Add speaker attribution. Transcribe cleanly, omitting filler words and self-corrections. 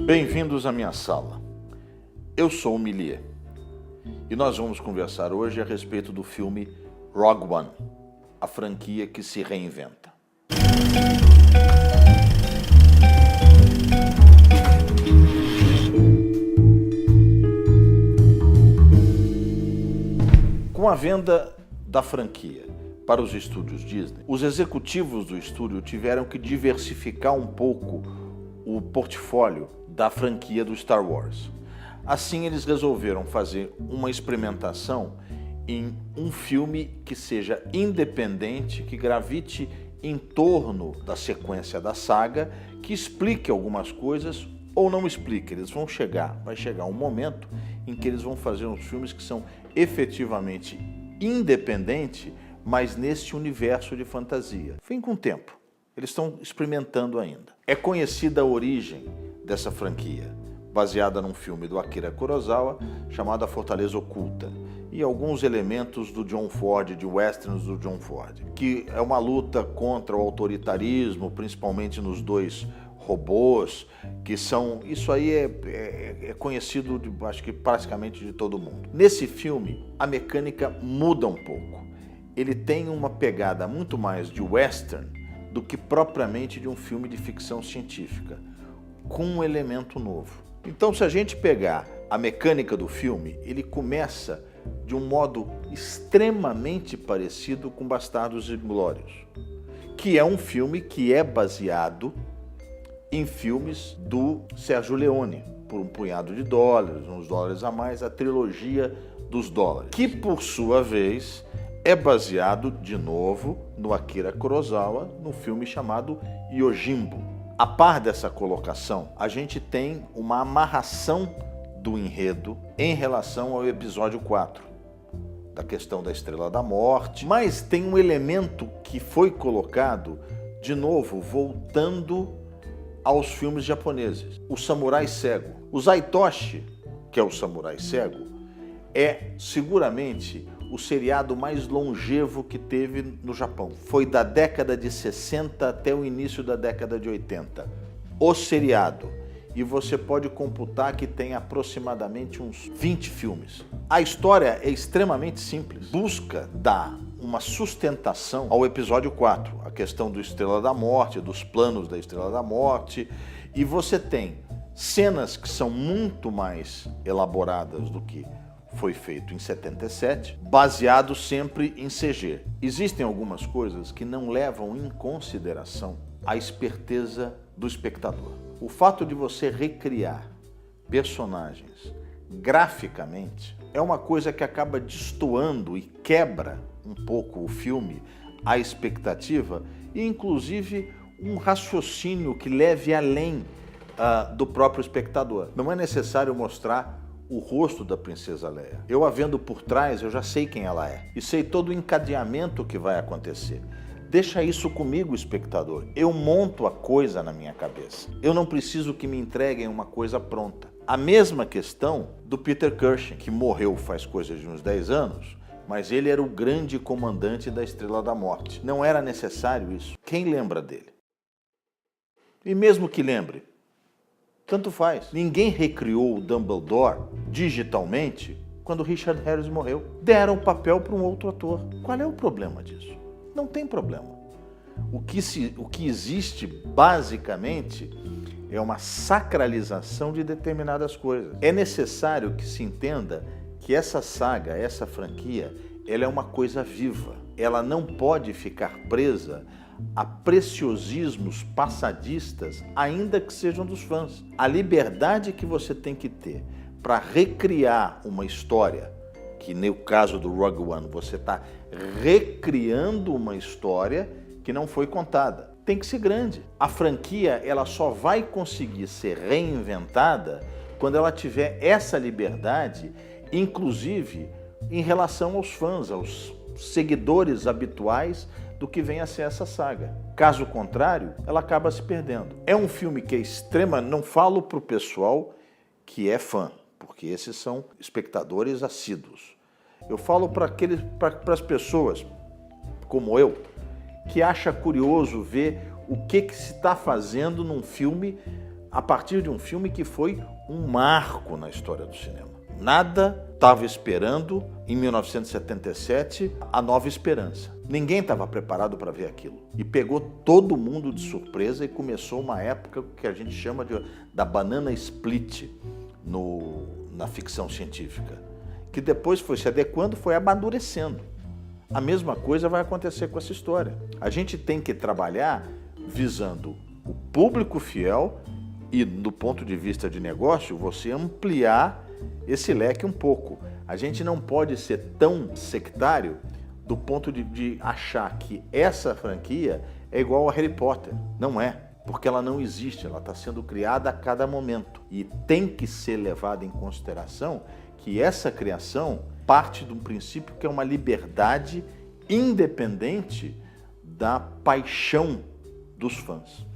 Speaker 1: Bem-vindos à minha sala. Eu sou o Millier e nós vamos conversar hoje a respeito do filme Rogue One, a franquia que se reinventa. Com a venda da franquia para os estúdios Disney, os executivos do estúdio tiveram que diversificar um pouco o portfólio da franquia do Star Wars. Assim, eles resolveram fazer uma experimentação em um filme que seja independente, que gravite em torno da sequência da saga, que explique algumas coisas ou não explique. Vai chegar um momento em que eles vão fazer uns filmes que são efetivamente independentes, mas neste universo de fantasia. Vem com o tempo. Eles estão experimentando ainda. É conhecida a origem dessa franquia, baseada num filme do Akira Kurosawa chamado A Fortaleza Oculta, e alguns elementos do John Ford, de westerns do John Ford, que é uma luta contra o autoritarismo, principalmente nos dois robôs, que são... Isso aí é conhecido, acho que praticamente de todo mundo. Nesse filme, a mecânica muda um pouco. Ele tem uma pegada muito mais de western do que propriamente de um filme de ficção científica, com um elemento novo. Então, se a gente pegar a mecânica do filme, ele começa de um modo extremamente parecido com Bastardos Inglórios, que é um filme que é baseado em filmes do Sergio Leone, por um punhado de dólares, uns dólares a mais, a trilogia dos dólares, que por sua vez é baseado, de novo, no Akira Kurosawa, no filme chamado Yojimbo. A par dessa colocação, a gente tem uma amarração do enredo em relação ao episódio 4, da questão da Estrela da Morte, mas tem um elemento que foi colocado, de novo, voltando aos filmes japoneses, o Samurai Cego. O Zaitoshi, que é o Samurai Cego, é seguramente o seriado mais longevo que teve no Japão. Foi da década de 60 até o início da década de 80. O seriado. E você pode computar que tem aproximadamente uns 20 filmes. A história é extremamente simples. Busca dar uma sustentação ao episódio 4, a questão do Estrela da Morte, dos planos da Estrela da Morte. E você tem cenas que são muito mais elaboradas do que foi feito em 77, baseado sempre em CG. Existem algumas coisas que não levam em consideração a esperteza do espectador. O fato de você recriar personagens graficamente é uma coisa que acaba destoando e quebra um pouco o filme, a expectativa e inclusive um raciocínio que leve além do próprio espectador. Não é necessário mostrar o rosto da princesa Leia. Eu a vendo por trás, eu já sei quem ela é. E sei todo o encadeamento que vai acontecer. Deixa isso comigo, espectador. Eu monto a coisa na minha cabeça. Eu não preciso que me entreguem uma coisa pronta. A mesma questão do Peter Cushing, que morreu faz coisa de uns 10 anos, mas ele era o grande comandante da Estrela da Morte. Não era necessário isso. Quem lembra dele? E mesmo que lembre, tanto faz. Ninguém recriou o Dumbledore digitalmente quando Richard Harris morreu. Deram o papel para um outro ator. Qual é o problema disso? Não tem problema. O que existe, basicamente, é uma sacralização de determinadas coisas. É necessário que se entenda que essa saga, essa franquia, ela é uma coisa viva. Ela não pode ficar presa a preciosismos passadistas, ainda que sejam dos fãs. A liberdade que você tem que ter para recriar uma história, que no caso do Rogue One você está recriando uma história que não foi contada, tem que ser grande. A franquia ela só vai conseguir ser reinventada quando ela tiver essa liberdade, inclusive em relação aos fãs, aos seguidores habituais do que vem a ser essa saga. Caso contrário, ela acaba se perdendo. É um filme que é extrema, não falo para o pessoal que é fã, porque esses são espectadores assíduos. Eu falo para as pessoas, como eu, que acha curioso ver o que se está fazendo num filme a partir de um filme que foi um marco na história do cinema. Nada estava esperando, em 1977, a Nova Esperança. Ninguém estava preparado para ver aquilo. E pegou todo mundo de surpresa e começou uma época que a gente chama da banana split na ficção científica, que depois foi se adequando, foi amadurecendo. A mesma coisa vai acontecer com essa história. A gente tem que trabalhar visando o público fiel e, do ponto de vista de negócio, você ampliar esse leque um pouco. A gente não pode ser tão sectário do ponto de achar que essa franquia é igual a Harry Potter. Não é, porque ela não existe, ela está sendo criada a cada momento. E tem que ser levado em consideração que essa criação parte de um princípio que é uma liberdade independente da paixão dos fãs.